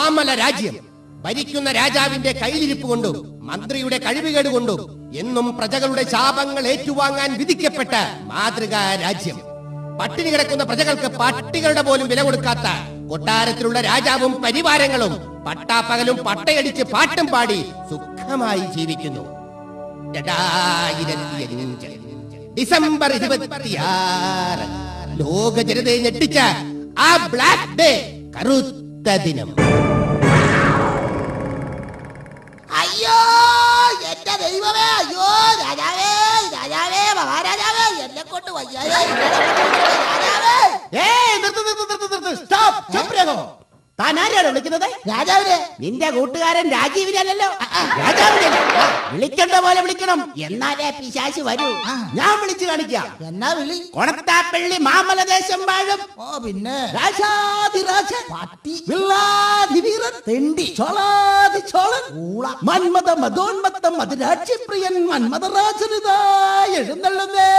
മാമല രാജ്യം ഭരിക്കുന്ന രാജാവിന്റെ കയ്യിലിരിപ്പ് കൊണ്ടും മന്ത്രിയുടെ കഴിവുകേട് കൊണ്ടും എന്നും പ്രജകളുടെ ശാപങ്ങൾ ഏറ്റുവാങ്ങാൻ വിധിക്കപ്പെട്ട മാതൃകാ രാജ്യം. പട്ടിണി കിടക്കുന്ന പ്രജകൾക്ക് പട്ടികളുടെ പോലും വില കൊടുക്കാത്ത കൊട്ടാരത്തിലുള്ള രാജാവും പരിവാരങ്ങളും പട്ടാപ്പകലും പട്ടയടിച്ച് പാട്ടും പാടി സുഖമായി ജീവിക്കുന്നു. 2005 ഡിസംബർ 26 ലോക ജനതയെ ഞെട്ടിച്ച ആ ബ്ലാക്ക് ഡേ, കറുത്ത ദിനം. അയ്യോ എന്റെ ദൈവമേ, അയ്യോ രാജാവേ, രാജാവേ, മഹാരാജാവേ, എന്നെ കൊണ്ട് വയ്യാതെ താൻ ആരെയാണ് വിളിക്കുന്നത്? രാജാവിനെ. നിന്റെ കൂട്ടുകാരൻ രാജീവിനല്ലോ. രാജാവിനെ വിളിക്കേണ്ട പോലെ വിളിക്കണം, എന്നാലേ പിശാച് വരൂ. ഞാൻ വിളിച്ചു കാണിക്കാം. എന്നാ വിളി? കൊണത്താപ്പള്ളി മാമലദേശം വാഴും. ഓ പിന്നെ രാജാതിരാജൻ, പട്ടി, വില്ലാധിവീരൻ, തെണ്ടി, ചോളാതി ചോളൻ, മന്മത മതോന്മത്തം മധുരാക്ഷിപ്രിയൻ മന്മതരാജനിതാ എഴുന്നള്ളുന്നേ.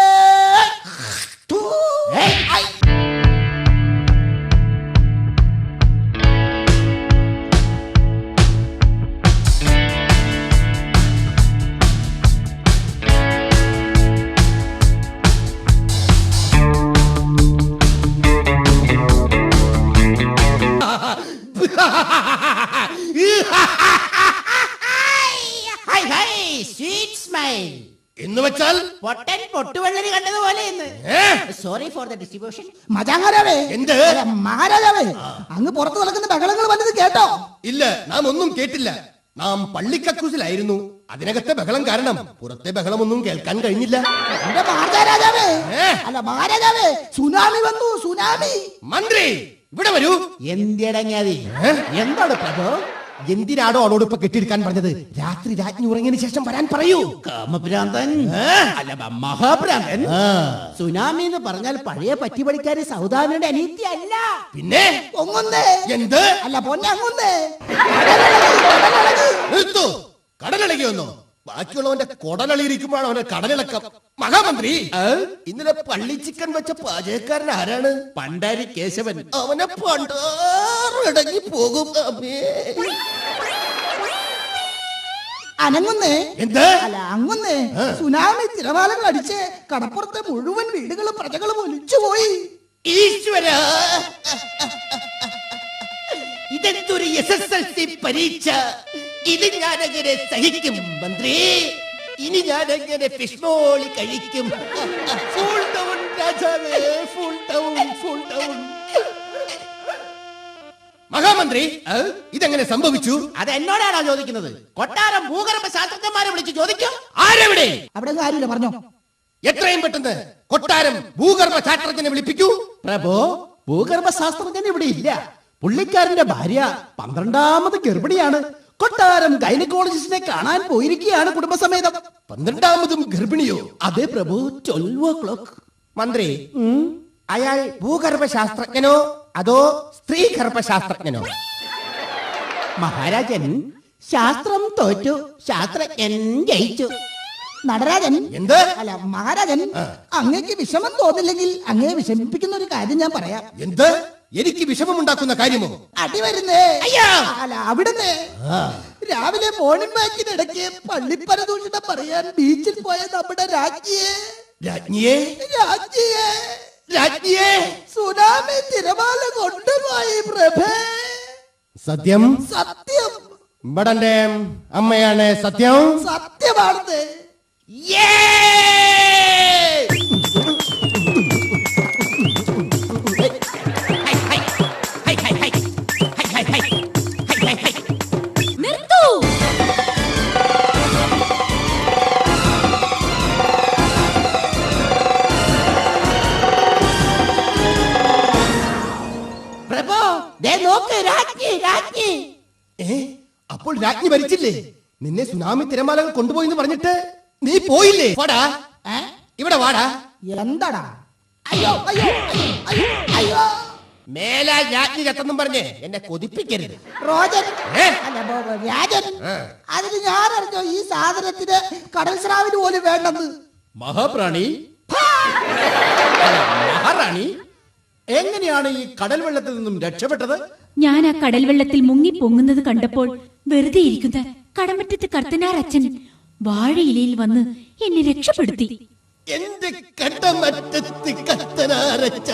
എന്ന് വെച്ചാൽ പൊട്ടൻ പൊട്ടുവെള്ളരി കണ്ടതുപോലെ. Sorry for the distribution. മജാഹാരാവേ, എന്ത് മഹാരാജാവേ, അങ്ങ് പുറത്തു നടക്കുന്ന ബഹളങ്ങൾ വന്നത് കേട്ടോ? ഇല്ല, നാം ഒന്നും കേട്ടില്ല. നാം പള്ളിക്കക്കൂസിലായിരുന്നു. അതിനകത്തെ ബഹളം കാരണം പുറത്തെ ബഹളമൊന്നും കേൾക്കാൻ കഴിഞ്ഞില്ല. എന്റെ മഹാരാജാവേ, അല്ല മഹാരാജാവേ, സുനാമി വന്നു, സുനാമി. മന്ത്രി ഇവിടെ വരൂ. എന്തിടങ്ങാതി എന്താണ് പ്രഭു? എന്തിനാടോ അവളോട് ഇപ്പൊ കെട്ടിയെടുക്കാൻ പറഞ്ഞത്? രാത്രി രാജ്ഞി ഉറങ്ങിയതിനു ശേഷം വരാൻ പറയൂ. കാമഭ്രാന്തൻ, അല്ല മഹാഭ്രാന്തൻ. സുനാമി എന്ന് പറഞ്ഞാൽ പഴയ പറ്റിപ്പടിക്കാരി സൗദാമിയുടെ അനീതി അല്ല, പിന്നെ പൊങ്ങുന്നേ. എന്ത്? അല്ല പൊന്നങ്ങുന്നേ. നിർത്തു. കടലിളകിയൊന്നോ? ബാക്കിയുള്ളവന്റെ കുടലളിയിരിക്കുമ്പോഴാണ് അവന്റെ കടലിളക്കം. മഹാമന്ത്രി, ഇന്നലെ പള്ളി ചിക്കൻ വെച്ച പാചകക്കാരൻ ആരാണ്? പണ്ടാരി കേശവൻ. അവനെ പണ്ടടങ്ങി പോകും. അനങ്ങുന്നേ. എന്ത്? അല്ല അങ്ങുന്നേ. സുനാമി തിരമാലകൾ അടിച്ച് കടപ്പുറത്തെ മുഴുവൻ വീടുകളും പ്രജകളും ഒലിച്ചുപോയി. ഈശ്വര, ഇതെന്തൊരു SSLC പരീക്ഷ! ഇത് ഞാനെങ്ങനെ സഹിക്കും മന്ത്രി? ഇനി ഞാനെങ്ങനെ ഫിഷ്മോളി കഴിക്കും? ഫുൾ ടൗൺ രാജാവേ, full town, full town. Mahamantri, ഇതെങ്ങനെ സംഭവിച്ചു? അത് എന്നോടാണോ ചോദിക്കുന്നത്? കൊട്ടാരം ഭൂഗർഭ ശാസ്ത്രജ്ഞന്മാരെ വിളിച്ച് ചോദിക്കും. ആരെവിടെ? അവിടെ കാര്യമില്ല, പറഞ്ഞോ. എത്രയും പെട്ടെന്ന് കൊട്ടാരം ഭൂഗർഭ ശാസ്ത്രജ്ഞനെ വിളിപ്പിക്കൂ. പ്രഭു, ഭൂഗർഭ ശാസ്ത്രജ്ഞൻ ഇവിടെ ഇല്ല. പുള്ളിക്കാരന്റെ ഭാര്യ 12ാമത് ഗർഭിണിയാണ്. കൊട്ടാരം ഗൈനക്കോളജിസ്റ്റിനെ കാണാൻ പോയിരിക്കുകയാണ് കുടുംബസമേതം. 12ാമതും ഗർഭിണിയോ? അതെ പ്രഭു, 12 o'clock. മന്ത്രി, അയാൾ ഭൂഗർഭ ശാസ്ത്രജ്ഞനോ അതോ സ്ത്രീ ഗർഭശാസ്ത്രജ്ഞനോ? മഹാരാജൻ, ശാസ്ത്രം തോറ്റു, ശാസ്ത്രജ്ഞൻ ജയിച്ചു. നടരാജൻ. എന്ത്? അല്ല മഹാരാജൻ, അങ്ങേക്ക് വിഷമം തോന്നില്ലെങ്കിൽ അങ്ങയെ വിഷമിപ്പിക്കുന്ന ഒരു കാര്യം ഞാൻ പറയാം. എന്ത്? എനിക്ക് വിഷമമുണ്ടാക്കുന്ന കാര്യമോ? അടി വരുന്നേ. അല്ല അവിടുന്ന് രാവിലെ മോർണിംഗ് വാക്കിനിടയ്ക്ക് പള്ളിപ്പരദൂഷണം പറയാൻ ബീച്ചിൽ പോയ നമ്മുടെ രാജ്ഞിയെ രാജ്ഞിയെ രാജ്ഞിയെ രാജ്ഞിയെ സുനാമി തിരമാല കൊണ്ടുപോയി പ്രഭേ. സത്യം? സത്യം. ഇവിടന്റെ അമ്മയാണ് സത്യം. സത്യമാണെന്ന്. അപ്പോൾ രാജ്ഞി ഭരിച്ചില്ലേ? നിന്നെ സുനാമി തിരമാലകൾ കൊണ്ടുപോയി എന്ന് പറഞ്ഞിട്ട് നീ പോയില്ലേ? വാടാ, ഇവിടെ വാടാ. എന്താടാ? അയ്യോ അയ്യോ അയ്യോ അയ്യോ. മേലാ രാജ്ഞി ചത്തെന്നും പറഞ്ഞ് എന്നെ കൊതിപ്പിക്കരുത്. റോജൻ, രാജൻ, അതിന് ഞാൻ അറിഞ്ഞോ ഈ സാധനത്തിന് കടൽ സ്രാവിന് പോലും വേണ്ടെന്ന്? മഹാപ്രാണി, മഹാറാണി, എങ്ങനെയാണ് ഈ കടൽ വെള്ളത്തിൽ നിന്നും രക്ഷപ്പെട്ടത്? ഞാൻ ആ കടൽ വെള്ളത്തിൽ മുങ്ങി പൊങ്ങുന്നത് കണ്ടപ്പോൾ വെറുതെ ഇരിക്കുന്ന കടമറ്റത്ത് കർത്തനാർ അച്ഛൻ വാഴയിലയിൽ വന്ന് എന്നെ രക്ഷപ്പെടുത്തി. എന്റെ കടമറ്റത്ത് കത്തനാരച്ച,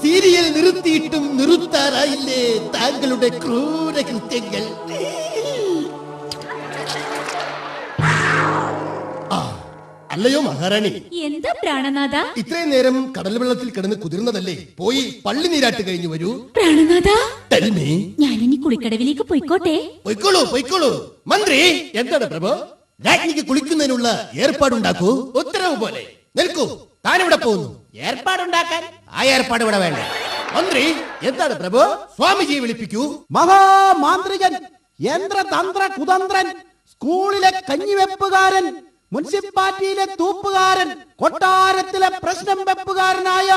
സീരിയൽ നിർത്തിയിട്ടും നിർത്താറായില്ലേ താങ്കളുടെ ക്രൂര കൃത്യങ്ങൾ? അല്ലയോ മഹാറാണി, എന്താ പ്രാണനാഥ? ഇത്രയും നേരം കടൽ വെള്ളത്തിൽ കിടന്ന് കുതിർന്നതല്ലേ, പോയി പള്ളി നീരാട്ട് കഴിഞ്ഞു വരൂ. പ്രാണനാഥ, Tell me. ഞാനിനി കുളിക്കടവിലേക്ക് പോയിക്കോട്ടെ? പൊയ്ക്കോളൂ പൊയ്ക്കോളൂ. മന്ത്രി, എന്താണ് പ്രഭു? രാജ്ഞിക്ക് കുളിക്കുന്നതിനുള്ള ഏർപ്പാടുണ്ടാക്കൂ. ഉത്തരവ് പോലെ. നിൽക്കൂ, താനിവിടെ പോകുന്നു. ഏർപ്പാടുണ്ടാക്കാൻ ആ ഏർപ്പാട് ഇവിടെ വേണ്ട. മന്ത്രി, എന്താണ് പ്രഭു? സ്വാമിജിയെ വിളിപ്പിക്കൂ. മഹാമാന്ത്രികൻ, യന്ത്രതന്ത്ര കുതന്ത്രൻ, സ്കൂളിലെ കഞ്ഞിവെപ്പുകാരൻ, മുനിസിപ്പാലിറ്റിയിലെ തൂപ്പുകാരൻ, കൊട്ടാരത്തിലെ പ്രശ്നം വെപ്പുകാരനായ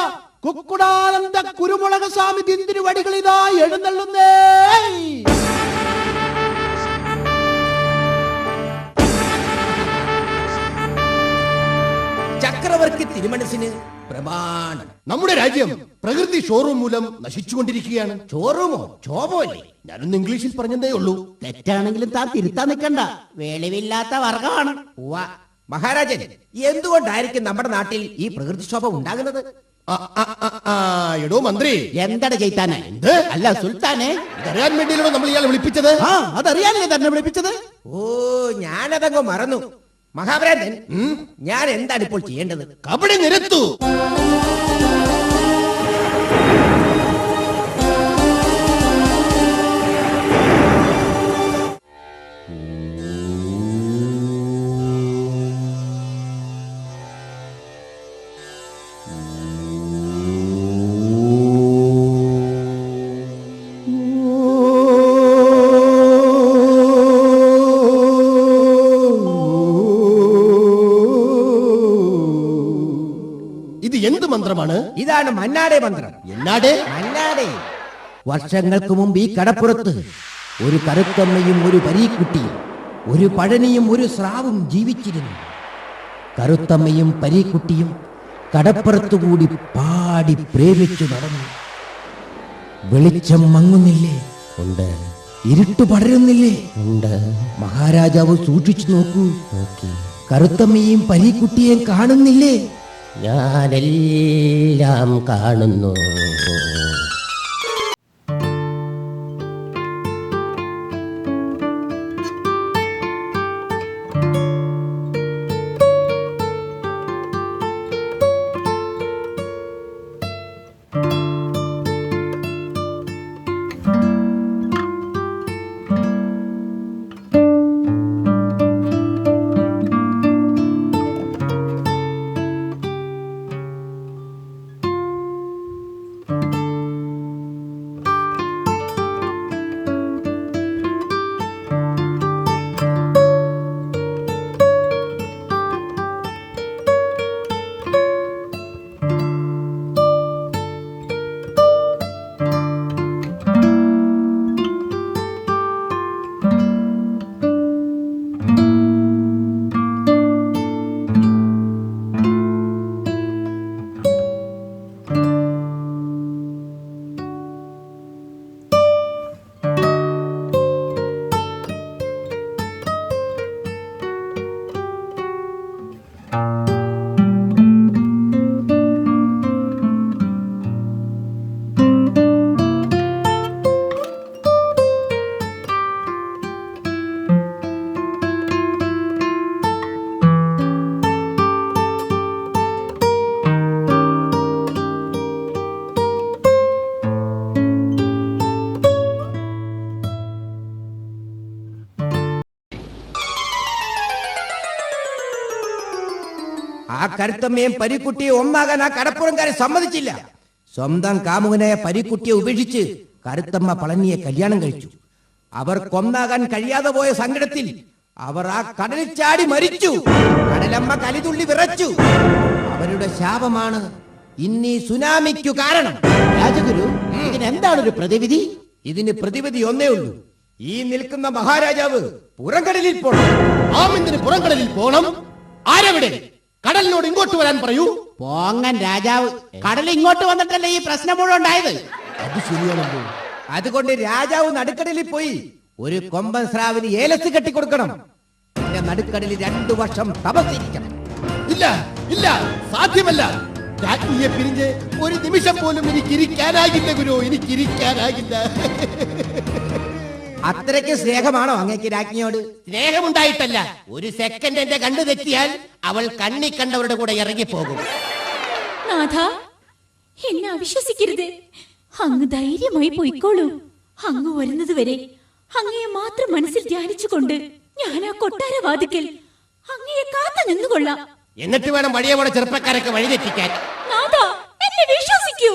കുക്കുടാനന്ദ കുരുമുളക് സ്വാമി തിരുവടികളിതാ എഴുന്നള്ളുന്നേ. ചക്രവർത്തി തിരുമനസിന് പ്രമാണം. നമ്മുടെ രാജ്യം പ്രകൃതി ഷോറൂം മൂലം നശിച്ചുകൊണ്ടിരിക്കുകയാണ്. ചോറുമോ ചോമോ അല്ലേ? ഞാനൊന്ന് ഇംഗ്ലീഷിൽ പറഞ്ഞതേ ഉള്ളൂ. തെറ്റാണെങ്കിലും താൻ തിരുത്താൻ നിൽക്കണ്ട, വെളിവില്ലാത്ത വർഗമാണ്. മഹാരാജൻ, എന്തുകൊണ്ടായിരിക്കും നമ്മുടെ നാട്ടിൽ ഈ പ്രകൃതിക്ഷോഭം ഉണ്ടാകുന്നത്? എടോ മന്ത്രി, എന്താണ് ചെയ്താനെ? അല്ല സുൽത്താനെ, ഇതറിയാൻ വേണ്ടിയല്ലോ നമ്മൾ ഇയാളെ വിളിപ്പിച്ചത്. അതറിയാനല്ലേ തന്നെ വിളിപ്പിച്ചത്? ഓ, ഞാനതങ്ങ് മറന്നു. മഹാരാജൻ, ഞാൻ എന്താണ് ഇപ്പോൾ ചെയ്യേണ്ടത്? കബഡി നിരത്തു. ഇത് എന്ത് മന്ത്രമാണ്? ഇതാണ് മന്നാടെ മന്ത്രം. എന്നാടെ? മന്നാടെ. വർഷങ്ങൾക്ക് മുമ്പ് ഈ കടപ്പുറത്ത് ഒരു കറുത്തമ്മയും ഒരു പരീക്കുട്ടിയും ഒരു പഴനിയും ഒരു സ്രാവും ജീവിച്ചിരുന്നു. കറുത്തമ്മയും പരീക്കുട്ടിയും കടപ്പുറത്തുകൂടി പാടി പ്രേമിച്ചു നടന്നു. വെളിച്ചം മങ്ങുന്നില്ലേ? ഉണ്ട്. ഇരുട്ട് പടരുന്നില്ലേ? ഉണ്ട്. മഹാരാജാവ് സൂക്ഷിച്ചു നോക്കൂ. കറുത്തമ്മയും പരീക്കുട്ടിയെയും കാണുന്നില്ലേ? ഞാനെല്ലാം കാണുന്നു. ആ കരുത്തമ്മയും പരീക്കുട്ടിയും ഒന്നാകാൻ ആ കടപ്പുറംകാരെ സമ്മതിച്ചില്ല. സ്വന്തം കാമുകനായ പരീക്കുട്ടിയെ ഉപേക്ഷിച്ച് കരുത്തമ്മ പളനിയെ കല്യാണം കഴിച്ചു. അവർ കൊന്നാകാൻ കഴിയാതെ പോയ സങ്കടത്തിൽ അവർ ആ കടലിൽ ചാടി മരിച്ചു. കടലമ്മ കലിതുള്ളി വിറച്ചു. അവരുടെ ശാപമാണ് ഇന്നീ സുനാമിക്കു കാരണം. രാജഗുരു, ഇതിനെന്താണ് ഒരു പ്രതിവിധി? ഇതിന് പ്രതിവിധി ഒന്നേ ഉള്ളൂ. ഈ നിൽക്കുന്ന മഹാരാജാവ് പുറംകടലിൽ പോണം. ആമിന്തിന് പുറംകടലിൽ പോണം. ആരെവിടെ? കടലിനോട് ഇങ്ങോട്ട് വരാൻ പറയൂ. പോങ്ങൻ രാജാവ്, കടൽ ഇങ്ങോട്ട് വന്നിട്ടല്ലേ ഈ പ്രശ്നം മുഴുവൻ ഉണ്ടായത്? അത് ശരിയാണല്ലോ. അതുകൊണ്ട് രാജാവ് നടുക്കടലിൽ പോയി ഒരു കൊമ്പൻ സ്രാവിന് ഏലസ് കെട്ടിക്കൊടുക്കണം. പിന്നെ നടുക്കടലിൽ 2 വർഷം തപസ്സിരിക്കണം. ഇല്ല ഇല്ല, സാധ്യമല്ല. രാജ്ഞിയെ പിരിഞ്ഞ് ഒരു നിമിഷം പോലും എനിക്കിരിക്കാനാകില്ല ഗുരു, എനിക്കിരിക്കാനാകില്ല. അത്രയ്ക്ക് സ്നേഹമാണോ അങ്ങേക്ക് രാജ്ഞിയോട്? സ്നേഹമുണ്ടായിട്ടല്ല, ഒരു സെക്കൻഡ് എന്റെ കണ്ണു തെറ്റിയാൽ അവൾ കണ്ണി കണ്ടവരുടെ കൂടെ ഇറങ്ങിപ്പോകും. നാഥ, എന്നെ അവിശ്വസിക്കരുത്. അങ്ങ് ധൈര്യമായി പോയിക്കോളൂ. അങ്ങ് വരുന്നത് വരെ അങ്ങയെ മാത്രം മനസ്സിൽ ധ്യാനിച്ചുകൊണ്ട് ഞാൻ ആ കൊട്ടാരവാതിക്കൽ അങ്ങയെ കാത്തു നിന്നുകൊള്ളാം. എന്നിട്ട് വേണം വഴിയോടെ ചെറുപ്പക്കാരൊക്കെ വഴിതെറ്റിക്കാൻ. നാഥ, എന്നെ വിശ്വസിക്കൂ.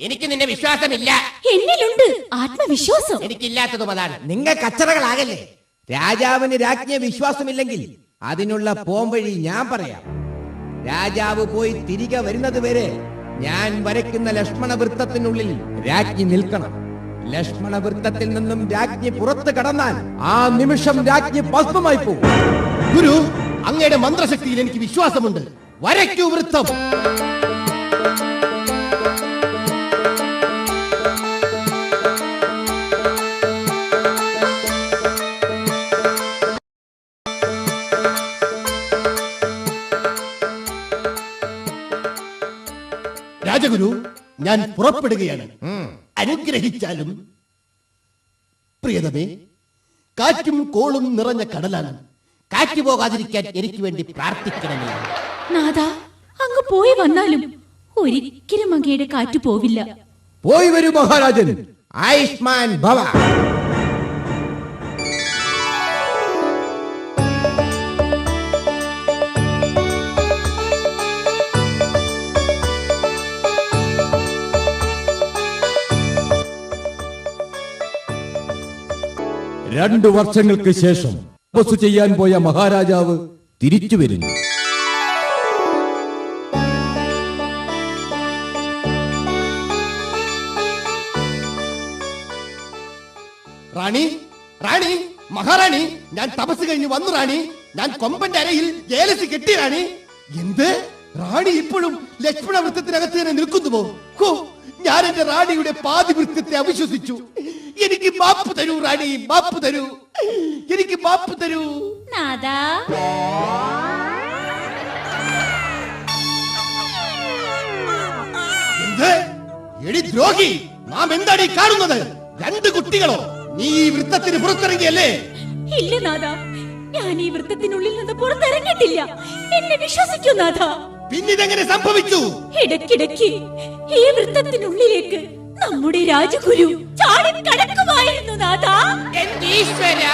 എനിക്ക് നിന്നെ വിശ്വാസമില്ല. എന്നിലുണ്ട് ആത്മവിശ്വാസം. എനിക്കില്ലാത്തതും അതാണ്. നിങ്ങൾ കച്ചറകളാകല്ലേ. രാജാവിന് രാജ്ഞിയെ വിശ്വാസമില്ലെങ്കിൽ അതിനുള്ള പോംവഴി ഞാൻ പറയാം. രാജാവ് പോയി തിരികെ വരുന്നത് വരെ ഞാൻ വരയ്ക്കുന്ന ലക്ഷ്മണ വൃത്തത്തിനുള്ളിൽ രാജ്ഞി നിൽക്കണം. ലക്ഷ്മണ വൃത്തത്തിൽ നിന്നും രാജ്ഞി പുറത്തു കടന്നാൽ ആ നിമിഷം രാജ്ഞി ഭസ്മമായി പോകും. ഗുരു, അങ്ങയുടെ മന്ത്രശക്തിയിൽ എനിക്ക് വിശ്വാസമുണ്ട്. വരയ്ക്കൂ വൃത്തം. രാജഗുരു, ഞാൻ പുറപ്പെടുകയാണ്. അനുഗ്രഹിച്ചാലും. പ്രിയതമേ, കാറ്റും കോളും നിറഞ്ഞ കടലാണ്. കാറ്റ് പോകാതിരിക്കാൻ എനിക്ക് വേണ്ടി പ്രാർത്ഥിക്കണമേ. നാഥ, അങ്ങ് പോയി വന്നാലും ഒരിക്കലും അങ്ങയുടെ കാറ്റ് പോവില്ല. പോയി വരൂ മഹാരാജൻ. ആയുഷ്മാൻ ഭവ. രണ്ടു വർഷങ്ങൾക്ക് ശേഷം തപസ്സു ചെയ്യാൻ പോയ മഹാരാജാവ് തിരിച്ചു വരുന്നു. റാണി, റാണി, മഹാറാണി, ഞാൻ തപസ് കഴിഞ്ഞ് വന്നു റാണി. ഞാൻ കൊമ്പന്റെ അരയിൽ ഏലസ് കെട്ടി റാണി. എന്ത്? റാണി ഇപ്പോഴും ലക്ഷ്മണ വൃത്തത്തിനകത്ത് തന്നെ നിൽക്കുന്നുവോ? ഹോ, ഞാൻ എന്റെ റാണിയുടെ പാതി വൃത്തത്തെ അവിശ്വസിച്ചു. എനിക്ക് മാപ്പ് തരൂ റാണി, മാപ്പ് തരൂ, എനിക്ക് മാപ്പ് തരൂ. നാഥാ, എന്ത്? എടി ദ്രോഹി, നാം എന്താണ് ഈ കാണുന്നത്? 2 കുട്ടികളോ? നീ ഈ വൃത്തത്തിന് പുറത്തിറങ്ങിയല്ലേ? ഇല്ല നാഥ, ഞാൻ ഈ വൃത്തത്തിനുള്ളിൽ നിന്ന് പുറത്തിറങ്ങിയിട്ടില്ല. എന്നെ വിശ്വസിക്കൂ നാഥ. പിന്നിതെങ്ങനെ സംഭവിച്ചു? ഇടയ്ക്കിടയ്ക്ക് ഈ വൃത്തത്തിനുള്ളിലേക്ക് നമ്മുടെ രാജഗുരു ചാടി കടക്കുമായിരുന്നു നാഥ. എന്റെ ഈശ്വരാ!